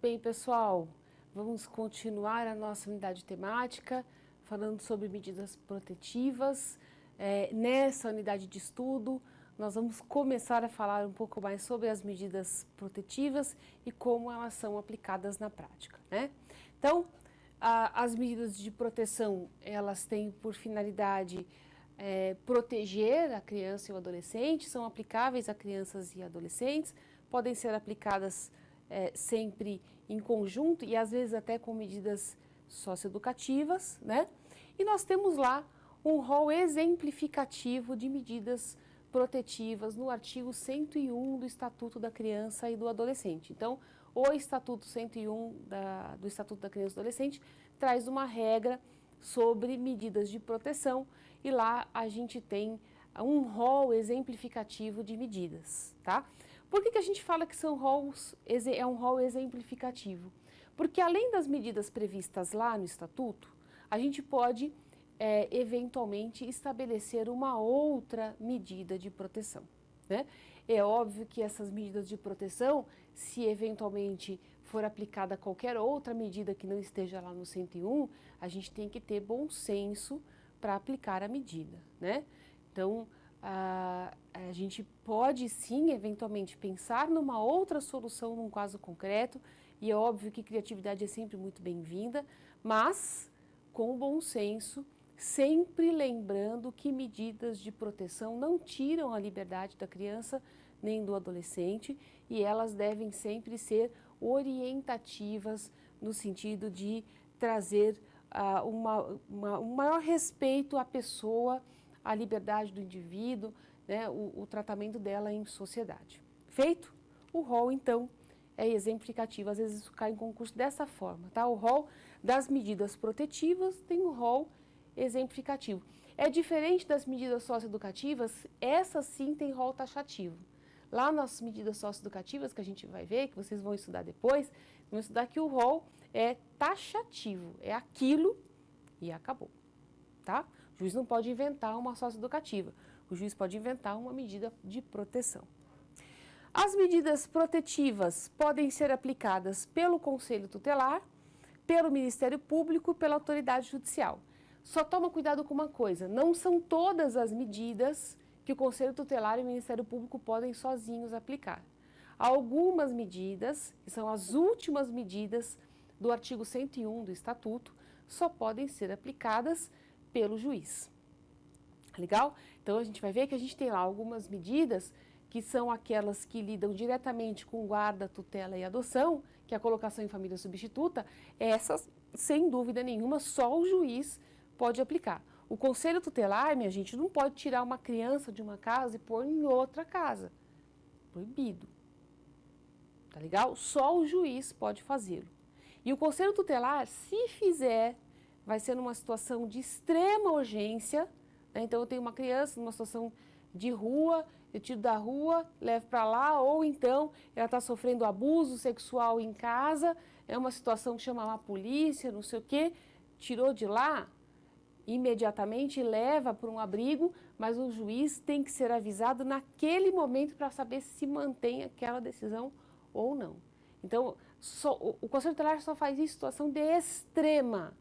bem, pessoal? Vamos continuar a nossa unidade temática, falando sobre medidas protetivas. Nessa unidade de estudo, nós vamos começar a falar um pouco mais sobre as medidas protetivas e como elas são aplicadas na prática, né? Então, as medidas de proteção, elas têm por finalidade proteger a criança e o adolescente, são aplicáveis a crianças e adolescentes, podem ser aplicadas sempre em conjunto e às vezes até com medidas socioeducativas, né? E nós temos lá um rol exemplificativo de medidas protetivas no artigo 101 do Estatuto da Criança e do Adolescente. Então, o Estatuto 101 do Estatuto da Criança e do Adolescente traz uma regra sobre medidas de proteção e lá a gente tem um rol exemplificativo de medidas, tá? Por que a gente fala que é um rol exemplificativo? Porque além das medidas previstas lá no Estatuto, a gente pode eventualmente estabelecer uma outra medida de proteção, né? É óbvio que essas medidas de proteção, se eventualmente for aplicada qualquer outra medida que não esteja lá no 101, a gente tem que ter bom senso para aplicar a medida, né? Então, a gente pode sim, eventualmente, pensar numa outra solução num caso concreto, e é óbvio que criatividade é sempre muito bem-vinda, mas com bom senso, sempre lembrando que medidas de proteção não tiram a liberdade da criança nem do adolescente e elas devem sempre ser orientativas no sentido de trazer um maior respeito à pessoa, à liberdade do indivíduo, né, o tratamento dela em sociedade. Feito? O rol, então, é exemplificativo. Às vezes isso cai em concurso dessa forma, tá? O rol das medidas protetivas tem um rol exemplificativo. É diferente das medidas socioeducativas, essas sim tem rol taxativo. Lá nas medidas socioeducativas, que a gente vai ver, que vocês vão estudar depois, vão estudar que o rol é taxativo, é aquilo e acabou, tá? O juiz não pode inventar uma socioeducativa, o juiz pode inventar uma medida de proteção. As medidas protetivas podem ser aplicadas pelo Conselho Tutelar, pelo Ministério Público e pela autoridade judicial. Só toma cuidado com uma coisa, não são todas as medidas que o Conselho Tutelar e o Ministério Público podem sozinhos aplicar. Algumas medidas, que são as últimas medidas do artigo 101 do Estatuto, só podem ser aplicadas pelo juiz. Legal? Então a gente vai ver que a gente tem lá algumas medidas que são aquelas que lidam diretamente com guarda, tutela e adoção, que é a colocação em família substituta, essas, sem dúvida nenhuma, só o juiz pode aplicar. O conselho tutelar, minha gente, não pode tirar uma criança de uma casa e pôr em outra casa. Proibido. Tá legal? Só o juiz pode fazê-lo. E o conselho tutelar, se fizer, vai ser numa situação de extrema urgência, né? Então eu tenho uma criança numa situação de rua, eu tiro da rua, levo para lá, ou então ela está sofrendo abuso sexual em casa, é uma situação que chama lá a polícia, não sei o quê, tirou de lá, imediatamente leva para um abrigo, mas o juiz tem que ser avisado naquele momento para saber se mantém aquela decisão ou não. Então, o Conselho Tutelar só faz isso em situação de extrema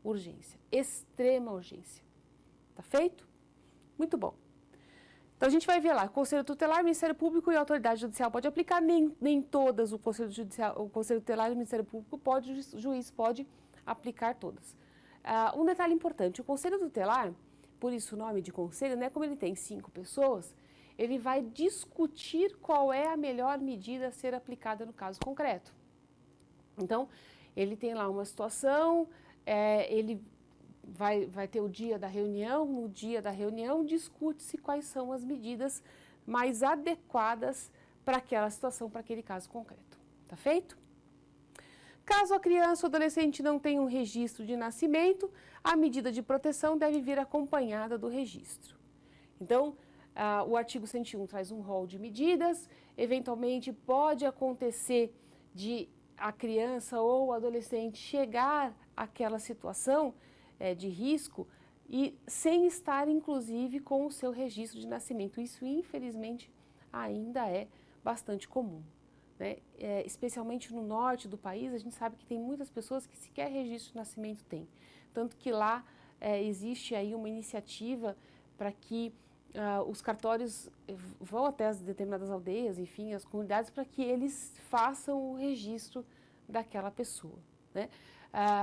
urgência. Extrema urgência. Tá feito? Muito bom. Então a gente vai ver lá, Conselho Tutelar, Ministério Público e Autoridade Judicial pode aplicar, nem todas o Conselho Tutelar e o Ministério Público pode, o juiz pode aplicar todas. Um detalhe importante, o Conselho Tutelar, por isso o nome de conselho, né, como ele tem 5 pessoas, ele vai discutir qual é a melhor medida a ser aplicada no caso concreto. Então, ele tem lá uma situação, ele vai ter o dia da reunião, no dia da reunião discute-se quais são as medidas mais adequadas para aquela situação, para aquele caso concreto. Tá feito? Caso a criança ou adolescente não tenha um registro de nascimento, a medida de proteção deve vir acompanhada do registro. Então, o artigo 101 traz um rol de medidas, eventualmente pode acontecer de a criança ou o adolescente chegar àquela situação de risco e sem estar, inclusive, com o seu registro de nascimento. Isso, infelizmente, ainda é bastante comum, né? Especialmente no norte do país, a gente sabe que tem muitas pessoas que sequer registro de nascimento têm. Tanto que lá existe aí uma iniciativa para que os cartórios vão até as determinadas aldeias, enfim, as comunidades, para que eles façam o registro daquela pessoa, né?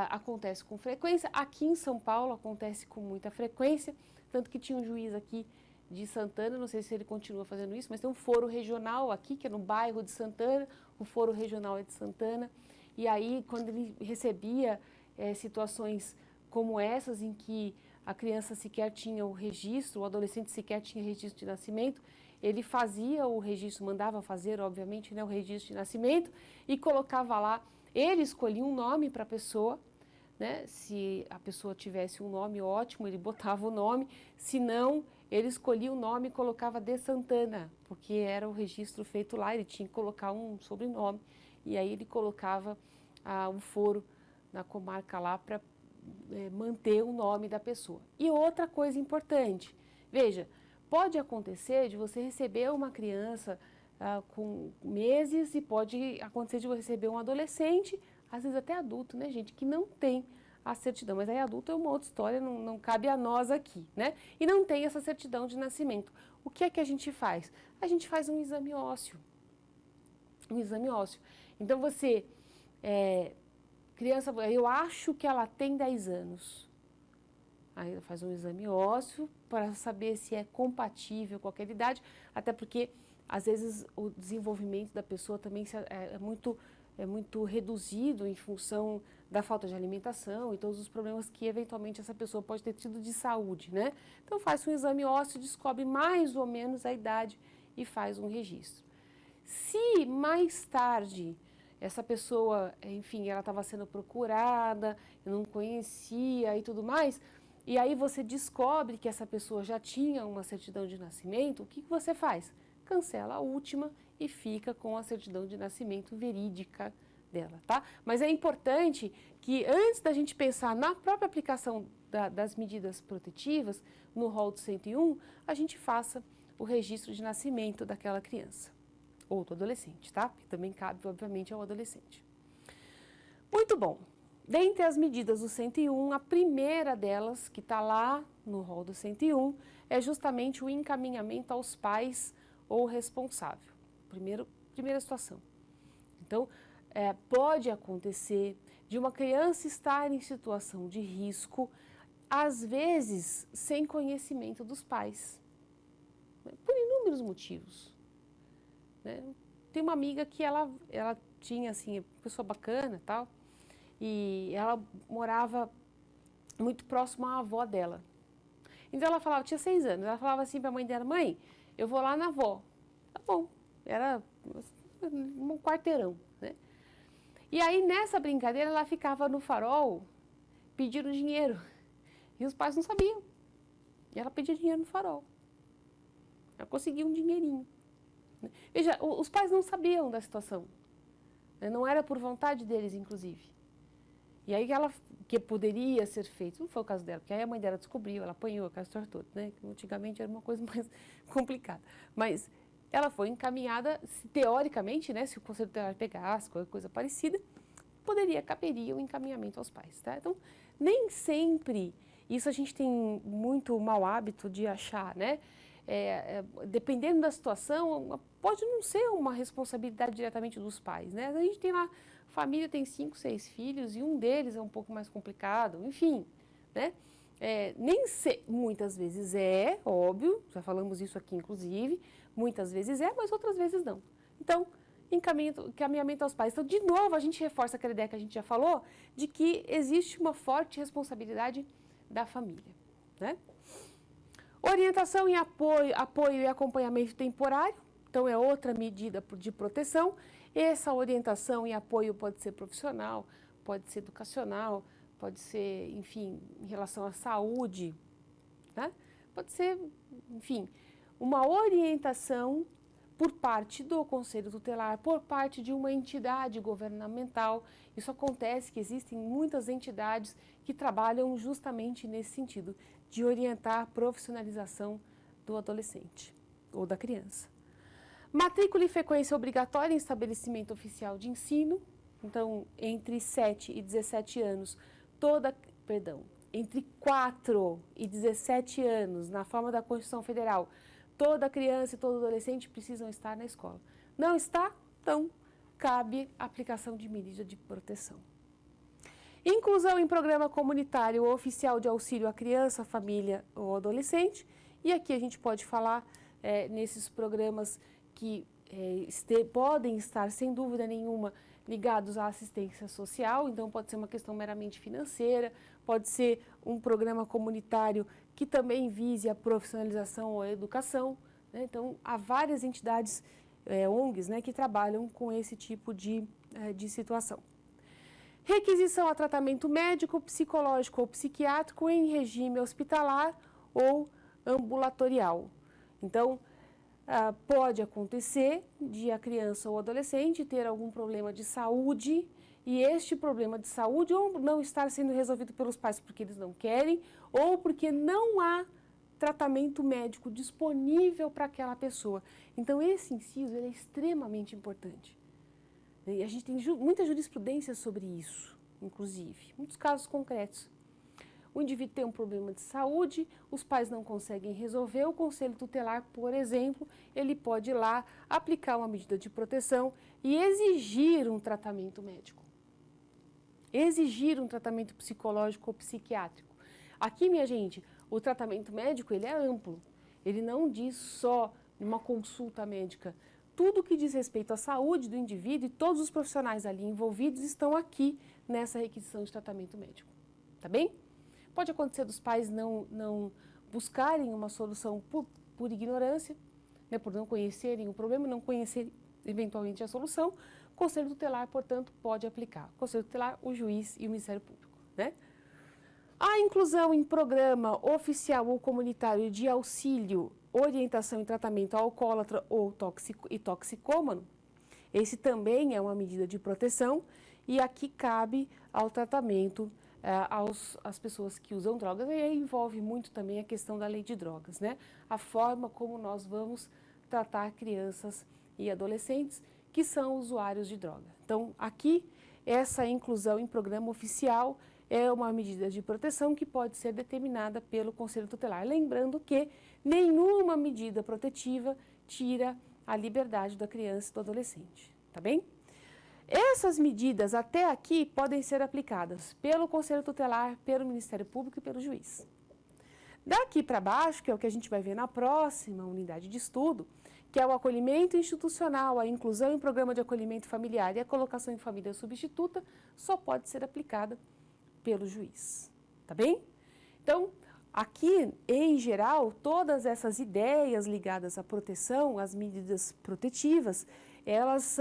Acontece com frequência, aqui em São Paulo acontece com muita frequência, tanto que tinha um juiz aqui de Santana, não sei se ele continua fazendo isso, mas tem um foro regional aqui, que é no bairro de Santana, o foro regional é de Santana, e aí quando ele recebia situações como essas, em que a criança sequer tinha o registro, o adolescente sequer tinha registro de nascimento, ele fazia o registro, mandava fazer, obviamente, né, o registro de nascimento e colocava lá, ele escolhia um nome para a pessoa, né, se a pessoa tivesse um nome ótimo, ele botava o nome, se não, ele escolhia o nome e colocava de Santana, porque era o registro feito lá, ele tinha que colocar um sobrenome, e aí ele colocava o foro na comarca lá para manter o nome da pessoa. E outra coisa importante, veja, pode acontecer de você receber uma criança com meses e pode acontecer de você receber um adolescente, às vezes até adulto, né, gente, que não tem a certidão, mas aí adulto é uma outra história, não cabe a nós aqui, né, e não tem essa certidão de nascimento. O que é que a gente faz? A gente faz um exame ósseo, Então você, criança, eu acho que ela tem 10 anos. Aí faz um exame ósseo para saber se é compatível com aquela idade, até porque às vezes o desenvolvimento da pessoa também é muito reduzido em função da falta de alimentação e todos os problemas que eventualmente essa pessoa pode ter tido de saúde, né? Então faz um exame ósseo, descobre mais ou menos a idade e faz um registro. Se mais tarde essa pessoa, enfim, ela estava sendo procurada, eu não conhecia e tudo mais, e aí você descobre que essa pessoa já tinha uma certidão de nascimento, o que você faz? Cancela a última e fica com a certidão de nascimento verídica dela, tá? Mas é importante que antes da gente pensar na própria aplicação das medidas protetivas, no rol do 101, a gente faça o registro de nascimento daquela criança ou do adolescente, tá? Que também cabe, obviamente, ao adolescente. Muito bom. Dentre as medidas do 101, a primeira delas, que está lá no rol do 101, é justamente o encaminhamento aos pais ou responsável. Primeira situação. Então, pode acontecer de uma criança estar em situação de risco, às vezes sem conhecimento dos pais, né? Por inúmeros motivos. Né? Tem uma amiga que ela tinha, assim, pessoa bacana e tal, e ela morava muito próximo à avó dela. Então ela falava, tinha 6 anos, ela falava assim para a mãe dela, mãe, eu vou lá na avó. Tá bom, era um quarteirão, né? E aí nessa brincadeira ela ficava no farol pedindo dinheiro. E os pais não sabiam. E ela pedia dinheiro no farol. Ela conseguia um dinheirinho. Veja, os pais não sabiam da situação. Não era por vontade deles, inclusive. E aí que poderia ser feito, não foi o caso dela, porque aí a mãe dela descobriu, ela apanhou aquela história toda, né? Que antigamente era uma coisa mais complicada. Mas ela foi encaminhada, teoricamente, né? Se o conselho tutelar pegasse, qualquer coisa parecida, caberia o encaminhamento aos pais, tá? Então, nem sempre, isso a gente tem muito mau hábito de achar, né? Dependendo da situação, pode não ser uma responsabilidade diretamente dos pais, né? A gente tem lá, família tem 5, 6 filhos e um deles é um pouco mais complicado, enfim, né? Muitas vezes óbvio, já falamos isso aqui inclusive, muitas vezes mas outras vezes não. Então, encaminhamento aos pais. Então, de novo, a gente reforça aquela ideia que a gente já falou, de que existe uma forte responsabilidade da família, né? Orientação e apoio e acompanhamento temporário, então é outra medida de proteção. Essa orientação e apoio pode ser profissional, pode ser educacional, pode ser, enfim, em relação à saúde, né? Pode ser, enfim, uma orientação por parte do Conselho Tutelar, por parte de uma entidade governamental. Isso acontece que existem muitas entidades que trabalham justamente nesse sentido, de orientar a profissionalização do adolescente ou da criança. Matrícula e frequência obrigatória em estabelecimento oficial de ensino. Então, entre 7 e 17 anos, entre 4 e 17 anos, na forma da Constituição Federal, toda criança e todo adolescente precisam estar na escola. Não está? Então, cabe a aplicação de medida de proteção. Inclusão em programa comunitário ou oficial de auxílio à criança, família ou adolescente. E aqui a gente pode falar nesses programas que podem estar, sem dúvida nenhuma, ligados à assistência social. Então, pode ser uma questão meramente financeira, pode ser um programa comunitário que também vise a profissionalização ou a educação, né? Então, há várias entidades, ONGs, né, que trabalham com esse tipo de situação. Requisição a tratamento médico, psicológico ou psiquiátrico em regime hospitalar ou ambulatorial. Então, pode acontecer de a criança ou adolescente ter algum problema de saúde e este problema de saúde ou não estar sendo resolvido pelos pais porque eles não querem ou porque não há tratamento médico disponível para aquela pessoa. Então, esse inciso é extremamente importante. E a gente tem muita jurisprudência sobre isso, inclusive, muitos casos concretos. O indivíduo tem um problema de saúde, os pais não conseguem resolver, o conselho tutelar, por exemplo, ele pode ir lá aplicar uma medida de proteção e exigir um tratamento médico. Exigir um tratamento psicológico ou psiquiátrico. Aqui, minha gente, o tratamento médico, ele é amplo. Ele não diz só uma consulta médica. Tudo que diz respeito à saúde do indivíduo e todos os profissionais ali envolvidos estão aqui nessa requisição de tratamento médico. Tá bem? Pode acontecer dos pais não buscarem uma solução por ignorância, né, por não conhecerem o problema, não conhecerem eventualmente a solução. O Conselho Tutelar, portanto, pode aplicar. O Conselho Tutelar, o juiz e o Ministério Público, né? A inclusão em programa oficial ou comunitário de auxílio, orientação e tratamento alcoólatra ou toxicômano, esse também é uma medida de proteção e aqui cabe ao tratamento às pessoas que usam drogas, e aí envolve muito também a questão da lei de drogas, né? A forma como nós vamos tratar crianças e adolescentes que são usuários de droga. Então, aqui, essa inclusão em programa oficial é uma medida de proteção que pode ser determinada pelo Conselho Tutelar. Lembrando que nenhuma medida protetiva tira a liberdade da criança e do adolescente, tá bem? Essas medidas até aqui podem ser aplicadas pelo Conselho Tutelar, pelo Ministério Público e pelo juiz. Daqui para baixo, que é o que a gente vai ver na próxima unidade de estudo, que é o acolhimento institucional, a inclusão em programa de acolhimento familiar e a colocação em família substituta, só pode ser aplicada pelo juiz, tá bem? Então, aqui, em geral, todas essas ideias ligadas à proteção, às medidas protetivas, elas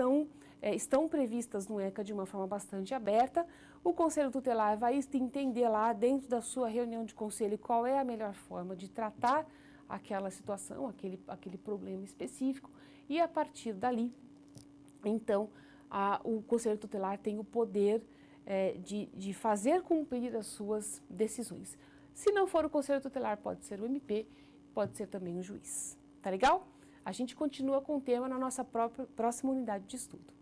estão previstas no ECA de uma forma bastante aberta. O Conselho Tutelar vai entender lá dentro da sua reunião de conselho qual é a melhor forma de tratar aquela situação, aquele problema específico e a partir dali, então, o Conselho Tutelar tem o poder de fazer cumprir as suas decisões. Se não for o Conselho Tutelar, pode ser o MP, pode ser também o juiz. Tá legal? A gente continua com o tema na nossa próxima unidade de estudo.